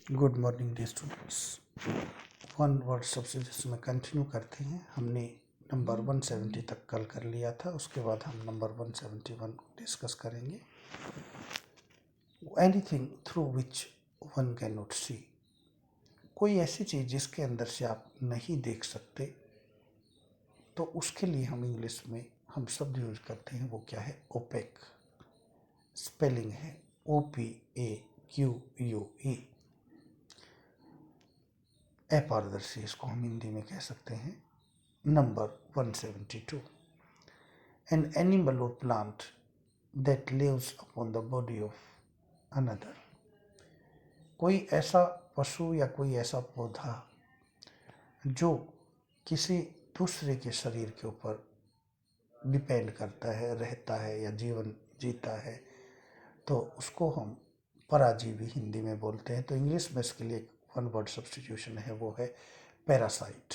Good morning day students. One word substitution में continue करते हैं। हमने नंबर 170 तक कल कर लिया था, उसके बाद हम नंबर 171 डिस्कस करेंगे। Anything through which one can not see, कोई ऐसी चीज़ जिसके अंदर से आप नहीं देख सकते, तो उसके लिए हम इंग्लिश में हम शब्द यूज करते हैं। वो क्या है? ओपेक। स्पेलिंग है OPAQUE। अपारदर्शी इसको हम हिंदी में कह सकते हैं। नंबर 172, एन एनिमल और plant that lives upon the body of another. कोई ऐसा पशु या कोई ऐसा पौधा जो किसी दूसरे के शरीर के ऊपर डिपेंड करता है, रहता है या जीवन जीता है, तो उसको हम पराजीवी हिंदी में बोलते हैं। तो इंग्लिश में इसके लिए वन वर्ड सब्स्टिट्यूशन है, वो है पैरासाइट।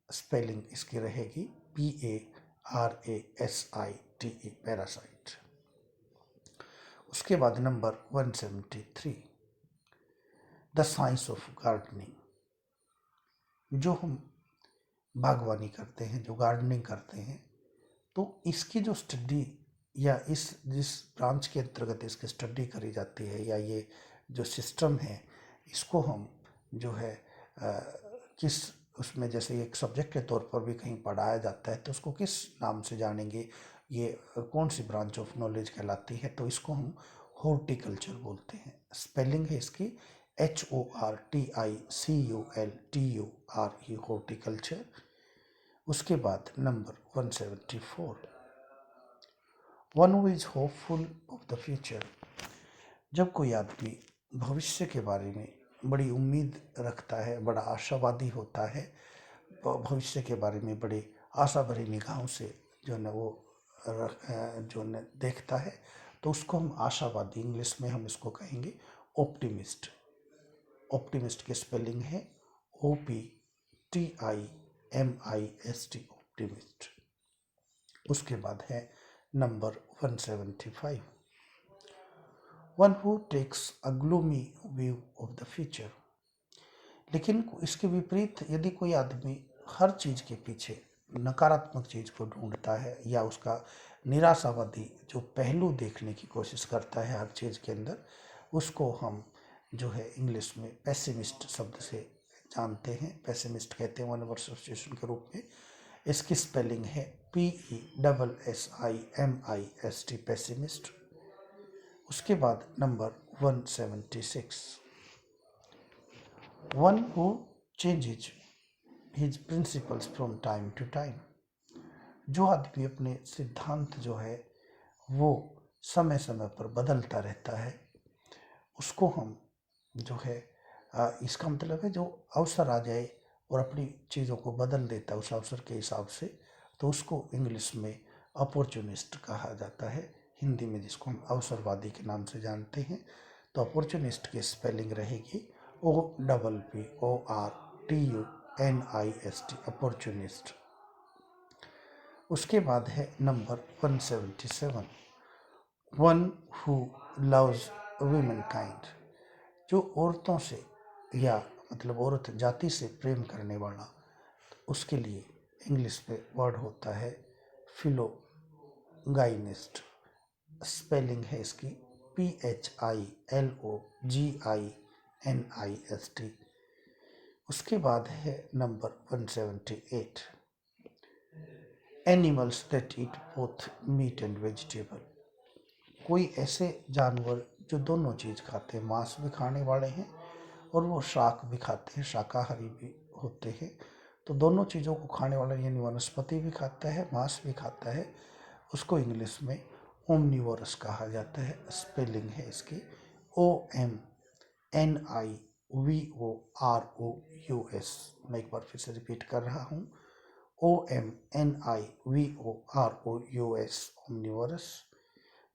स्पेलिंग इसकी रहेगी PARASITE, पैरासाइट। उसके बाद number 173, the science of gardening. जो हम बागवानी करते हैं, जो गार्डनिंग करते हैं, तो इसकी जो स्टडी या जिस ब्रांच के अंतर्गत इसकी स्टडी करी जाती है, या ये जो सिस्टम है, इसको हम जो है किस उसमें जैसे एक सब्जेक्ट के तौर पर भी कहीं पढ़ाया जाता है, तो उसको किस नाम से जानेंगे, ये कौन सी ब्रांच ऑफ नॉलेज कहलाती है? तो इसको हम हॉर्टिकल्चर बोलते हैं। स्पेलिंग है इसकी HORTICULTURE, हॉर्टिकल्चर। उसके बाद number 174, one who is hopeful of the future. जब कोई आदमी भविष्य के बारे में बड़ी उम्मीद रखता है, बड़ा आशावादी होता है, भविष्य के बारे में बड़े आशा भरी निगाहों से जो है वो जो है देखता है, तो उसको हम आशावादी, इंग्लिश में हम इसको कहेंगे ऑप्टिमिस्ट। ऑप्टिमिस्ट की स्पेलिंग है OPTIMIST, ऑप्टिमिस्ट। उसके बाद है number 175, one who takes a gloomy view of the future. लेकिन इसके विपरीत यदि कोई आदमी हर चीज़ के पीछे नकारात्मक चीज़ को ढूंढता है, या उसका निराशावादी जो पहलू देखने की कोशिश करता है हर चीज़ के अंदर, उसको हम जो है इंग्लिश में पेसिमिस्ट शब्द से जानते हैं। पेसिमिस्ट कहते हैं वन वर्ड सब्स्टिट्यूशन के रूप में। इसकी स्पेलिंग है PESSIMIST, पेसिमिस्ट। उसके बाद number 176, one who changes his principles from time to time. जो आदमी अपने सिद्धांत जो है वो समय समय पर बदलता रहता है, उसको हम जो है इसका मतलब है जो अवसर आ जाए और अपनी चीज़ों को बदल देता है उस अवसर के हिसाब से, तो उसको इंग्लिश में अपॉर्चुनिस्ट कहा जाता है, हिंदी में जिसको हम अवसरवादी के नाम से जानते हैं। तो अपॉर्चुनिस्ट की स्पेलिंग रहेगी OPPORTUNIST, अपॉर्चुनिस्ट। उसके बाद है number 177, one who loves women kind. जो औरतों से या मतलब औरत जाति से प्रेम करने वाला, तो उसके लिए इंग्लिश में वर्ड होता है फिलोगाइनिस्ट। स्पेलिंग है इसकी PHILOGINIST। उसके बाद है number 178, animals that eat both meat and vegetable. कोई ऐसे जानवर जो दोनों चीज़ खाते हैं, मांस भी खाने वाले हैं और वो शाक भी खाते हैं, शाकाहारी भी होते हैं। तो दोनों चीज़ों को खाने वाला, यानी वनस्पति भी खाता है, मांस भी खाता है, उसको इंग्लिश में ओमनिवोरस कहा जाता है। स्पेलिंग है इसकी OMNIVOROUS। मैं एक बार फिर से रिपीट कर रहा हूँ, OMNIVOROUS, ओमनिवोरस।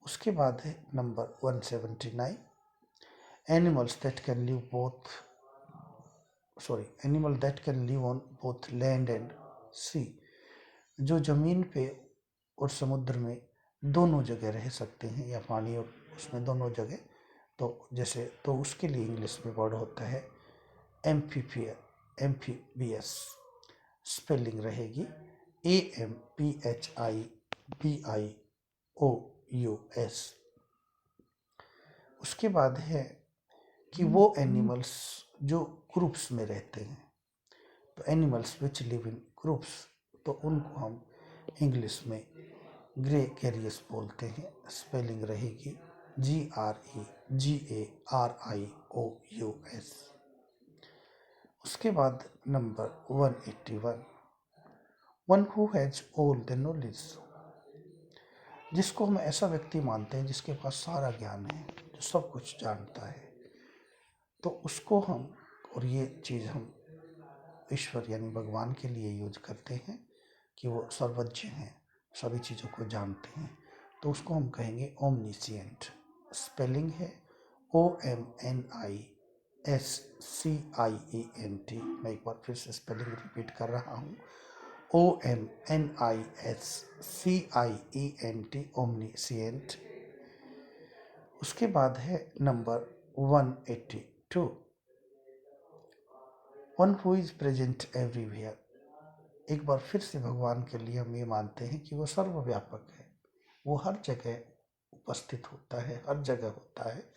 उसके बाद है number 179, animal that can live on both land and sea. जो जमीन पे और समुद्र में दोनों जगह रह सकते हैं, या पानी और उसमें दोनों जगह, तो जैसे तो उसके लिए इंग्लिश में वर्ड होता है एम्फीबियस। स्पेलिंग रहेगी AMPHIBIOUS। उसके बाद है कि वो एनिमल्स जो ग्रुप्स में रहते हैं, तो animals which live in groups, तो उनको हम इंग्लिश में ग्रेगेरियस बोलते हैं। स्पेलिंग रहेगी GREGARIOUS। उसके बाद number 181, one who has all the knowledge, जिसको हम ऐसा व्यक्ति मानते हैं जिसके पास सारा ज्ञान है, जो सब कुछ जानता है। तो उसको हम, और ये चीज़ हम ईश्वर यानी भगवान के लिए यूज करते हैं कि वो सर्वज्ञ हैं, सभी चीज़ों को जानते हैं, तो उसको हम कहेंगे ओमनिसिएंट। स्पेलिंग है OMNISCIENT। मैं एक बार फिर से स्पेलिंग रिपीट कर रहा हूँ, OMNISCIENT, ओमनिसिएंट। उसके बाद है number 182, one who is present everywhere. एक बार फिर से भगवान के लिए हम ये मानते हैं कि वो सर्वव्यापक है, वो हर जगह उपस्थित होता है, हर जगह होता है।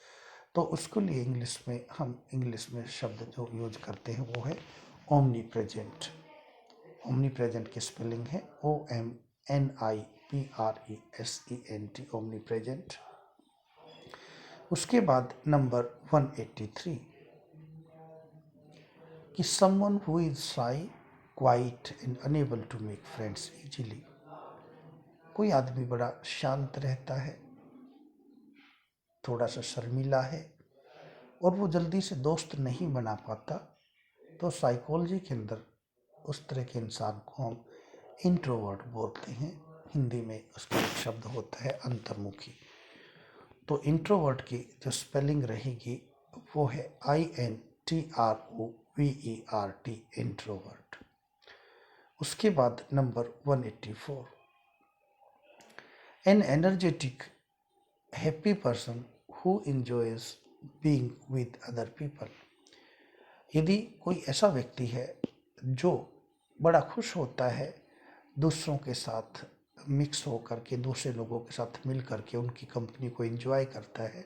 तो उसके लिए इंग्लिश में शब्द जो यूज करते हैं वो है ओमनी प्रेजेंट। ओमनी प्रेजेंट की स्पेलिंग है OMNIPRESENT, ओमनी प्रेजेंट। उसके बाद नंबर 183, कि someone who is shy, quiet and unable to make friends easily। कोई आदमी बड़ा शांत रहता है, थोड़ा सा शर्मीला है और वो जल्दी से दोस्त नहीं बना पाता, तो साइकोलॉजी के अंदर उस तरह के इंसान को हम इंट्रोवर्ट बोलते हैं। हिंदी में उसका एक शब्द होता है अंतर्मुखी। तो इंट्रोवर्ट की जो स्पेलिंग रहेगी वो है INTROVERT, इंट्रोवर्ट। उसके बाद number 184, N energetic happy person who enjoys being with other people. यदि कोई ऐसा व्यक्ति है जो बड़ा खुश होता है दूसरों के साथ मिक्स होकर के, दूसरे लोगों के साथ मिल करके उनकी कंपनी को एंजॉय करता है,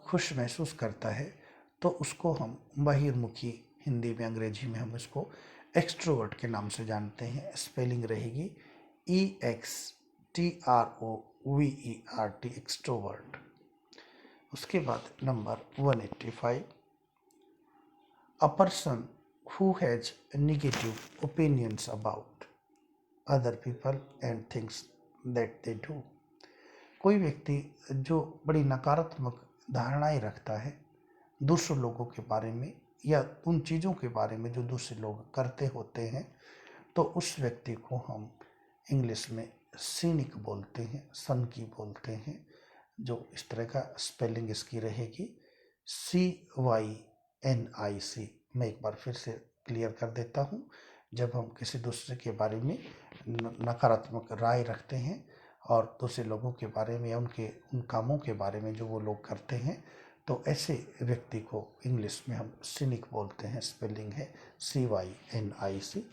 खुश महसूस करता है, तो उसको हम बहिर्मुखी, हिंदी में अंग्रेजी में हम इसको एक्सट्रोवर्ट के नाम से जानते हैं। स्पेलिंग रहेगी EXTROVERT, एक्सट्रोवर्ट। उसके बाद number 185, a person who has negative opinions about other people and things that they do. कोई व्यक्ति जो बड़ी नकारात्मक धारणाएं रखता है दूसरे लोगों के बारे में या उन चीज़ों के बारे में जो दूसरे लोग करते होते हैं, तो उस व्यक्ति को हम इंग्लिश में सीनिक बोलते हैं, सनकी बोलते हैं। जो इस तरह का स्पेलिंग इसकी रहेगी CYNIC। मैं एक बार फिर से क्लियर कर देता हूँ, जब हम किसी दूसरे के बारे में नकारात्मक राय रखते हैं और दूसरे लोगों के बारे में या उन कामों के बारे में जो वो लोग करते हैं, तो ऐसे व्यक्ति को इंग्लिश में हम सिनिक बोलते हैं। स्पेलिंग है CYNIC।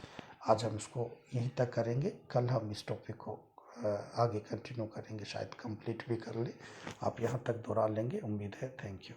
आज हम इसको यहीं तक करेंगे, कल हम इस टॉपिक को आगे कंटिन्यू करेंगे, शायद कंप्लीट भी कर ले। आप यहाँ तक दोहरा लेंगे, उम्मीद है। Thank you.